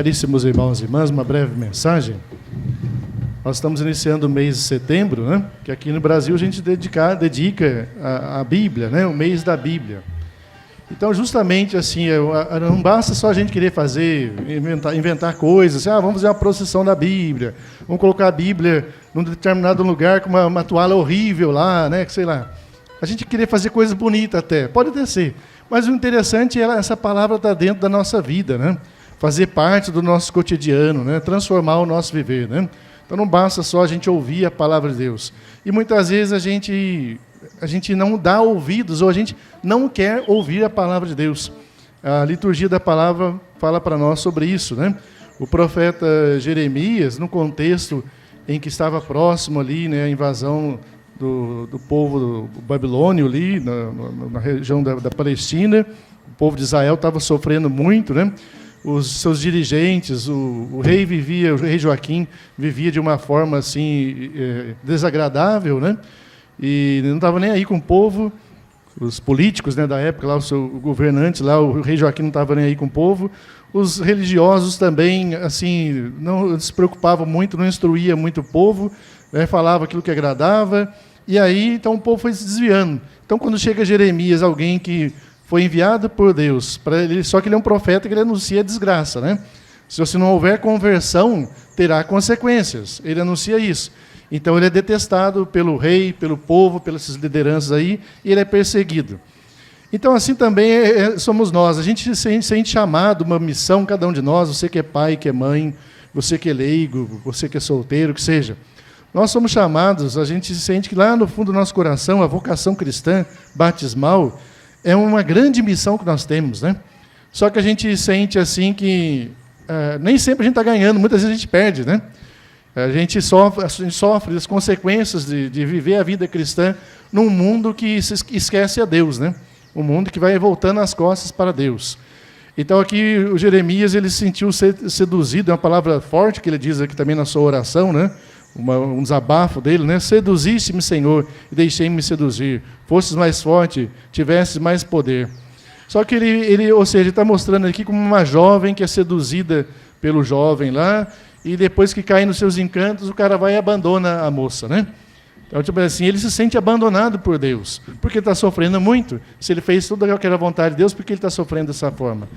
Caríssimos irmãos e irmãs, uma breve mensagem. Nós estamos iniciando o mês de setembro, né? Que aqui no Brasil a gente dedica a Bíblia, né? O mês da Bíblia. Então, justamente assim, não basta só a gente querer inventar coisas, vamos fazer uma procissão da Bíblia, vamos colocar a Bíblia num determinado lugar com uma toalha horrível lá, né? Sei lá. A gente querer fazer coisas bonitas até, pode até ser. Mas o interessante é essa palavra estar dentro da nossa vida, né? Fazer parte do nosso cotidiano, né? Transformar o nosso viver, né? Então não basta só a gente ouvir a palavra de Deus. E muitas vezes a gente não dá ouvidos, ou a gente não quer ouvir a palavra de Deus. A liturgia da palavra fala para nós sobre isso, né? O profeta Jeremias, no contexto em que estava próximo ali, né, a invasão do povo do babilônio ali, na região da Palestina, o povo de Israel estava sofrendo muito, né? Os seus dirigentes, o rei Joaquim vivia de uma forma assim desagradável, né? E não estava nem aí com o povo, os políticos, né, da época, lá, o governante, lá, o rei Joaquim não estava nem aí com o povo. Os religiosos também assim não se preocupavam muito, não instruía muito o povo, né, falava aquilo que agradava. E aí, então, o povo foi se desviando. Então, quando chega Jeremias, alguém que foi enviado por Deus, só que ele é um profeta que ele anuncia a desgraça, né? Se não houver conversão, terá consequências. Ele anuncia isso. Então, ele é detestado pelo rei, pelo povo, pelas lideranças aí, e ele é perseguido. Então, assim também somos nós. A gente se sente chamado, uma missão, cada um de nós, você que é pai, que é mãe, você que é leigo, você que é solteiro, que seja. Nós somos chamados, a gente sente que lá no fundo do nosso coração, a vocação cristã, batismal, é uma grande missão que nós temos, né? Só que a gente sente assim que nem sempre a gente está ganhando, muitas vezes a gente perde, né? A gente sofre as consequências de viver a vida cristã num mundo que esquece a Deus, né? Um mundo que vai voltando as costas para Deus. Então aqui o Jeremias, ele se sentiu seduzido, é uma palavra forte que ele diz aqui também na sua oração, né? Um desabafo dele, né? Seduziste-me, Senhor, e deixei-me seduzir. Fosses mais forte, tivesses mais poder. Só que ou seja, está mostrando aqui como uma jovem que é seduzida pelo jovem lá, e depois que cai nos seus encantos, o cara vai e abandona a moça, né? Então, tipo assim, ele se sente abandonado por Deus, porque está sofrendo muito. Se ele fez tudo aquilo que era a vontade de Deus, por que ele está sofrendo dessa forma?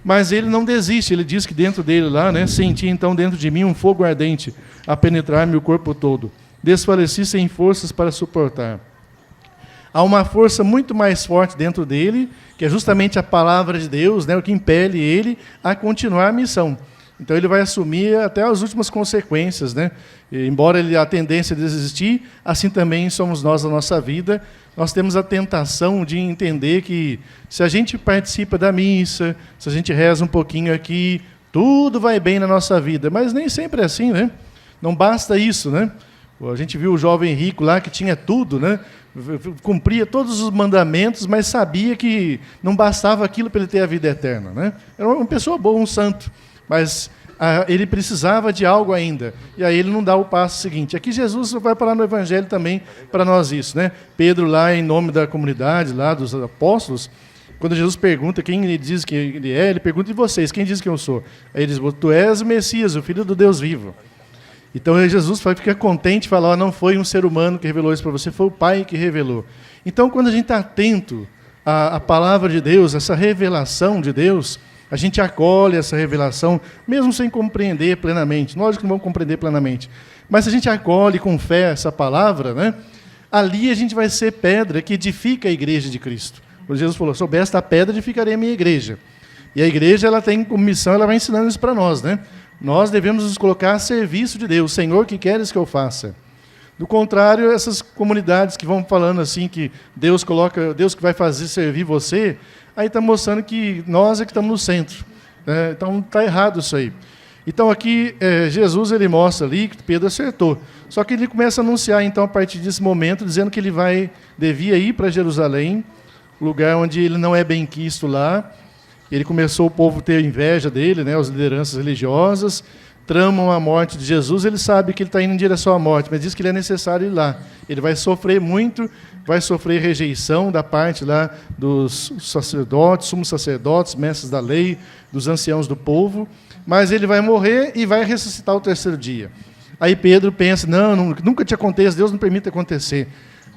Mas ele não desiste, ele diz que dentro dele lá, né, senti então dentro de mim um fogo ardente a penetrar-me o corpo todo. Desfaleci sem forças para suportar. Há uma força muito mais forte dentro dele, que é justamente a palavra de Deus, né, o que impele ele a continuar a missão. Então ele vai assumir até as últimas consequências, né? E, embora ele a tendência de desistir, assim também somos nós na nossa vida. Nós temos a tentação de entender que se a gente participa da missa, se a gente reza um pouquinho aqui, tudo vai bem na nossa vida. Mas nem sempre é assim, né? Não basta isso, né? A gente viu o jovem rico lá que tinha tudo, né? Cumpria todos os mandamentos, mas sabia que não bastava aquilo para ele ter a vida eterna, né? Era uma pessoa boa, um santo. Mas ele precisava de algo ainda. E aí ele não dá o passo seguinte. Aqui Jesus vai falar no Evangelho também para nós isso, né? Pedro lá, em nome da comunidade, lá dos apóstolos, quando Jesus pergunta quem ele diz que ele é, ele pergunta, e vocês, quem diz que eu sou? Aí ele diz, tu és o Messias, o Filho do Deus vivo. Então Jesus fica contente e fala, não foi um ser humano que revelou isso para você, foi o Pai que revelou. Então, quando a gente está atento à palavra de Deus, essa revelação de Deus, a gente acolhe essa revelação, mesmo sem compreender plenamente. Lógico que não vamos compreender plenamente. Mas se a gente acolhe com fé essa palavra, né, ali a gente vai ser pedra que edifica a igreja de Cristo. Quando Jesus falou, sob esta pedra edificarei a minha igreja. E a igreja ela tem como missão, ela vai ensinando isso para nós, né? Nós devemos nos colocar a serviço de Deus. Senhor, que queres que eu faça? Do contrário, essas comunidades que vão falando assim, que Deus que vai fazer servir você, aí está mostrando que nós é que estamos no centro. Né? Então, está errado isso aí. Então, aqui, Jesus ele mostra ali que Pedro acertou. Só que ele começa a anunciar, então, a partir desse momento, dizendo que ele devia ir para Jerusalém, lugar onde ele não é bem quisto lá. Ele começou o povo a ter inveja dele, né, as lideranças religiosas, tramam a morte de Jesus, ele sabe que ele está indo em direção à morte, mas diz que ele é necessário ir lá. Ele vai sofrer muito, vai sofrer rejeição da parte lá dos sacerdotes, sumos sacerdotes, mestres da lei, dos anciãos do povo, mas ele vai morrer e vai ressuscitar o terceiro dia. Aí Pedro pensa, não, nunca te aconteça, Deus não permite acontecer.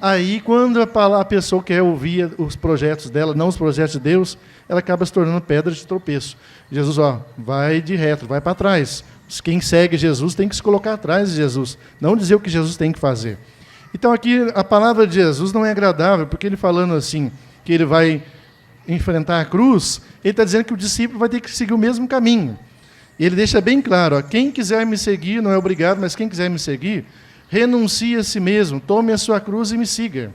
Aí, quando a pessoa quer ouvir os projetos dela, não os projetos de Deus, ela acaba se tornando pedra de tropeço. Jesus, vai de reto, vai para trás. Quem segue Jesus tem que se colocar atrás de Jesus, não dizer o que Jesus tem que fazer. Então, aqui, a palavra de Jesus não é agradável, porque ele falando assim, que ele vai enfrentar a cruz, ele está dizendo que o discípulo vai ter que seguir o mesmo caminho. E ele deixa bem claro, quem quiser me seguir, não é obrigado, mas quem quiser me seguir, renuncie a si mesmo, tome a sua cruz e me siga.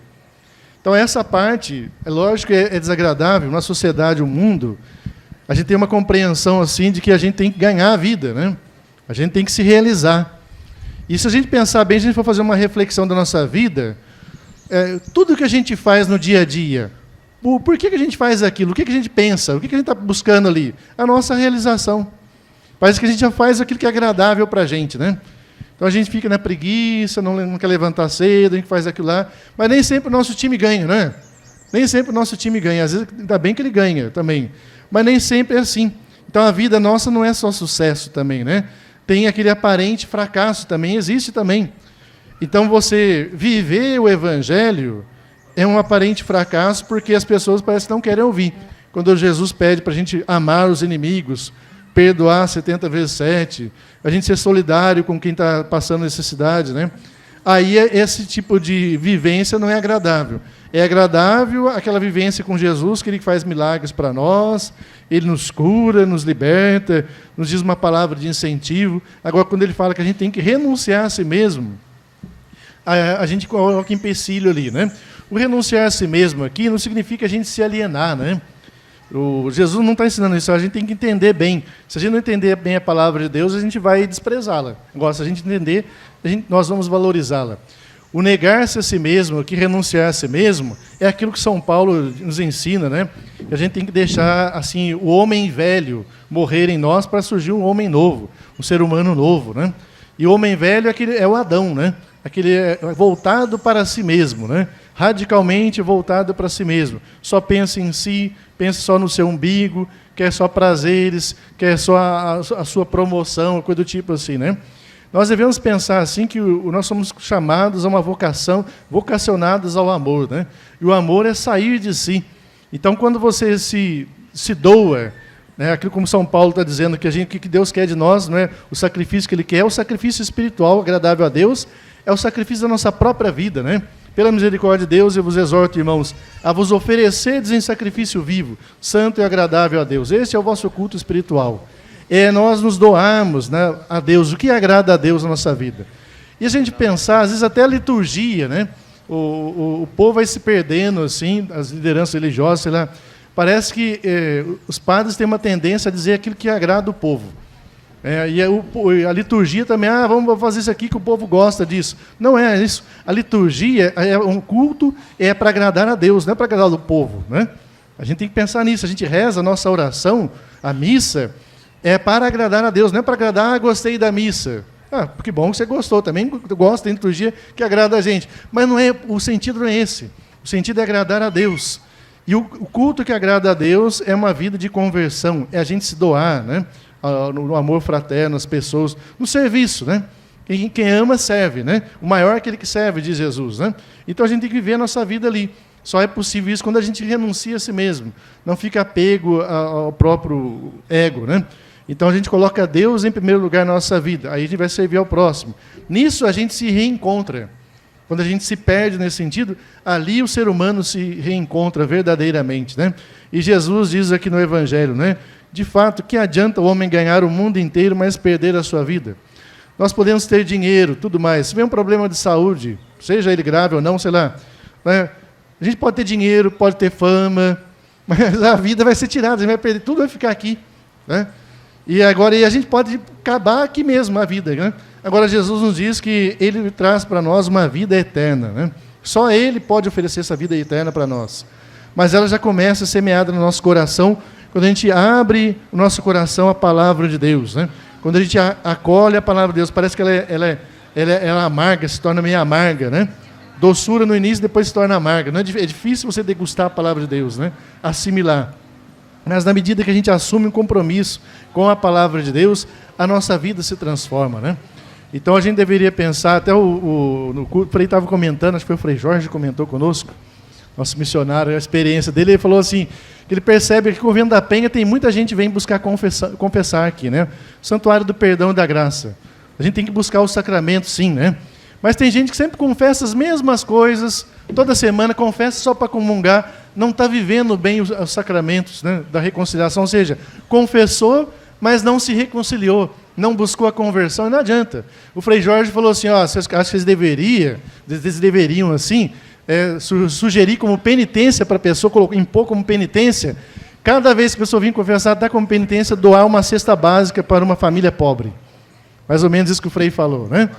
Então, essa parte, é lógico que é desagradável, na sociedade, o mundo, a gente tem uma compreensão assim de que a gente tem que ganhar a vida, né? A gente tem que se realizar. E se a gente pensar bem, se a gente for fazer uma reflexão da nossa vida, tudo que a gente faz no dia a dia, por que a gente faz aquilo? O que a gente pensa? O que a gente está buscando ali? A nossa realização. Parece que a gente já faz aquilo que é agradável para a gente, né? Então a gente fica na preguiça, não quer levantar cedo, a gente faz aquilo lá, mas nem sempre o nosso time ganha, né? Nem sempre o nosso time ganha. Às vezes, ainda bem que ele ganha também, mas nem sempre é assim. Então a vida nossa não é só sucesso também, né? Tem aquele aparente fracasso também, existe também. Então você viver o Evangelho é um aparente fracasso porque as pessoas parecem que não querem ouvir. Quando Jesus pede para a gente amar os inimigos, perdoar 70 vezes 7, a gente ser solidário com quem está passando necessidade, né? Aí esse tipo de vivência não é agradável. É agradável aquela vivência com Jesus, que ele faz milagres para nós, ele nos cura, nos liberta, nos diz uma palavra de incentivo. Agora, quando ele fala que a gente tem que renunciar a si mesmo, a gente coloca empecilho ali, né? O renunciar a si mesmo aqui não significa a gente se alienar, né? Jesus não está ensinando isso, a gente tem que entender bem. Se a gente não entender bem a palavra de Deus, a gente vai desprezá-la. Agora, se a gente entender, nós vamos valorizá-la. O negar-se a si mesmo, que renunciar a si mesmo, é aquilo que São Paulo nos ensina, né? A gente tem que deixar assim o homem velho morrer em nós para surgir um homem novo, um ser humano novo, né? E o homem velho é o Adão, né? Aquele voltado para si mesmo, né? Radicalmente voltado para si mesmo. Só pensa em si, pensa só no seu umbigo, quer só prazeres, quer só a sua promoção, coisa do tipo assim, né? Nós devemos pensar assim que nós somos chamados a uma vocação, vocacionados ao amor, né? E o amor é sair de si. Então, quando você se doa, né, aquilo como São Paulo está dizendo, que o que Deus quer de nós, não é o sacrifício que Ele quer, é o sacrifício espiritual agradável a Deus, é o sacrifício da nossa própria vida, né? Pela misericórdia de Deus, eu vos exorto, irmãos, a vos ofereceres em sacrifício vivo, santo e agradável a Deus. Este é o vosso culto espiritual. É nós nos doarmos, né, a Deus, o que agrada a Deus na nossa vida. E a gente pensar, às vezes até a liturgia, né? O povo vai se perdendo, assim, as lideranças religiosas, sei lá. Parece que os padres têm uma tendência a dizer aquilo que agrada o povo. E a liturgia também, vamos fazer isso aqui que o povo gosta disso. Não é isso. A liturgia é um culto, é para agradar a Deus, não é para agradar o povo, né? A gente tem que pensar nisso. A gente reza a nossa oração, a missa, é para agradar a Deus, não é para agradar, gostei da missa. Que bom que você gostou, também gosta da liturgia que agrada a gente. Mas o sentido não é esse. O sentido é agradar a Deus. E o culto que agrada a Deus é uma vida de conversão, é a gente se doar, né? No amor fraterno, às pessoas, no serviço, né? Quem ama, serve, né? O maior é aquele que serve, diz Jesus, né? Então a gente tem que viver a nossa vida ali. Só é possível isso quando a gente renuncia a si mesmo, não fica apego ao próprio ego, né? Então a gente coloca Deus em primeiro lugar na nossa vida, aí a gente vai servir ao próximo. Nisso a gente se reencontra. Quando a gente se perde nesse sentido, ali o ser humano se reencontra verdadeiramente, né? E Jesus diz aqui no Evangelho, né? De fato, que adianta o homem ganhar o mundo inteiro, mas perder a sua vida? Nós podemos ter dinheiro, tudo mais. Se vem um problema de saúde, seja ele grave ou não, sei lá, né? A gente pode ter dinheiro, pode ter fama, mas a vida vai ser tirada, a gente vai perder, tudo vai ficar aqui, né? E a gente pode acabar aqui mesmo a vida, né? Agora Jesus nos diz que Ele traz para nós uma vida eterna, né? Só Ele pode oferecer essa vida eterna para nós. Mas ela já começa semeada no nosso coração, quando a gente abre o nosso coração à palavra de Deus, né? Quando a gente acolhe a palavra de Deus, parece que ela amarga, se torna meio amarga, né? Doçura no início, depois se torna amarga. Não é difícil você degustar a palavra de Deus, né? Assimilar. Mas na medida que a gente assume um compromisso com a palavra de Deus, a nossa vida se transforma, né? Então a gente deveria pensar, até no culto, o Frei estava comentando, acho que foi o Frei Jorge que comentou conosco, nosso missionário, a experiência dele, ele falou assim, que ele percebe que com o Convento da Penha tem muita gente que vem buscar confessar aqui, né? O Santuário do Perdão e da Graça. A gente tem que buscar o sacramento, sim, né? Mas tem gente que sempre confessa as mesmas coisas, toda semana confessa só para comungar, não está vivendo bem os sacramentos, né, da reconciliação, ou seja, confessou, mas não se reconciliou, não buscou a conversão, e não adianta. O Frei Jorge falou assim, ó, acho que eles deveriam assim, sugerir como penitência para a pessoa, impor como penitência, cada vez que a pessoa vir confessar, dá como penitência doar uma cesta básica para uma família pobre. Mais ou menos isso que o Frei falou, né?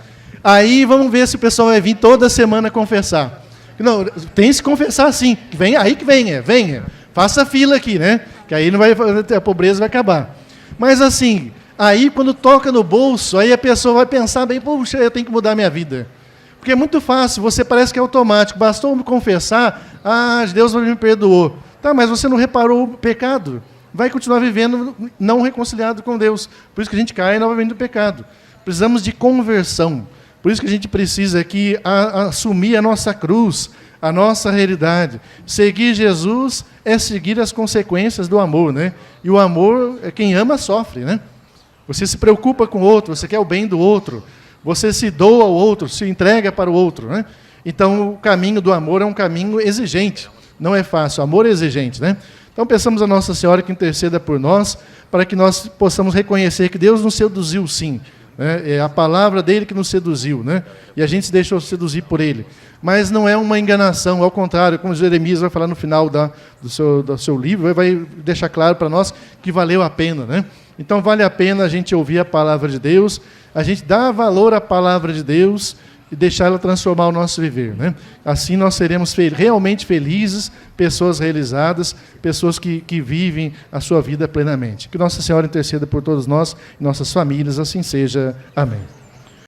Aí vamos ver se o pessoal vai vir toda semana confessar. Não, tem que se confessar sim. Venha. Faça fila aqui, né? Que aí não vai, a pobreza vai acabar. Mas assim, aí quando toca no bolso, aí a pessoa vai pensar bem, puxa, eu tenho que mudar minha vida. Porque é muito fácil, você parece que é automático. Bastou me confessar, Deus me perdoou. Tá, mas você não reparou o pecado. Vai continuar vivendo não reconciliado com Deus. Por isso que a gente cai novamente no pecado. Precisamos de conversão. Por isso que a gente precisa aqui assumir a nossa cruz, a nossa realidade. Seguir Jesus é seguir as consequências do amor, né? E o amor, quem ama sofre, né? Você se preocupa com o outro, você quer o bem do outro, você se doa ao outro, se entrega para o outro, né? Então o caminho do amor é um caminho exigente, não é fácil, o amor é exigente, né? Então peçamos a Nossa Senhora que interceda por nós, para que nós possamos reconhecer que Deus nos seduziu sim, é a palavra dele que nos seduziu, né? E a gente se deixou seduzir por ele. Mas não é uma enganação, ao contrário, como Jeremias vai falar no final do seu livro, vai deixar claro para nós que valeu a pena, né? Então vale a pena a gente ouvir a palavra de Deus, a gente dar valor à palavra de Deus e deixar ela transformar o nosso viver, né? Assim nós seremos realmente felizes, pessoas realizadas, pessoas que vivem a sua vida plenamente. Que Nossa Senhora interceda por todos nós e nossas famílias, assim seja. Amém.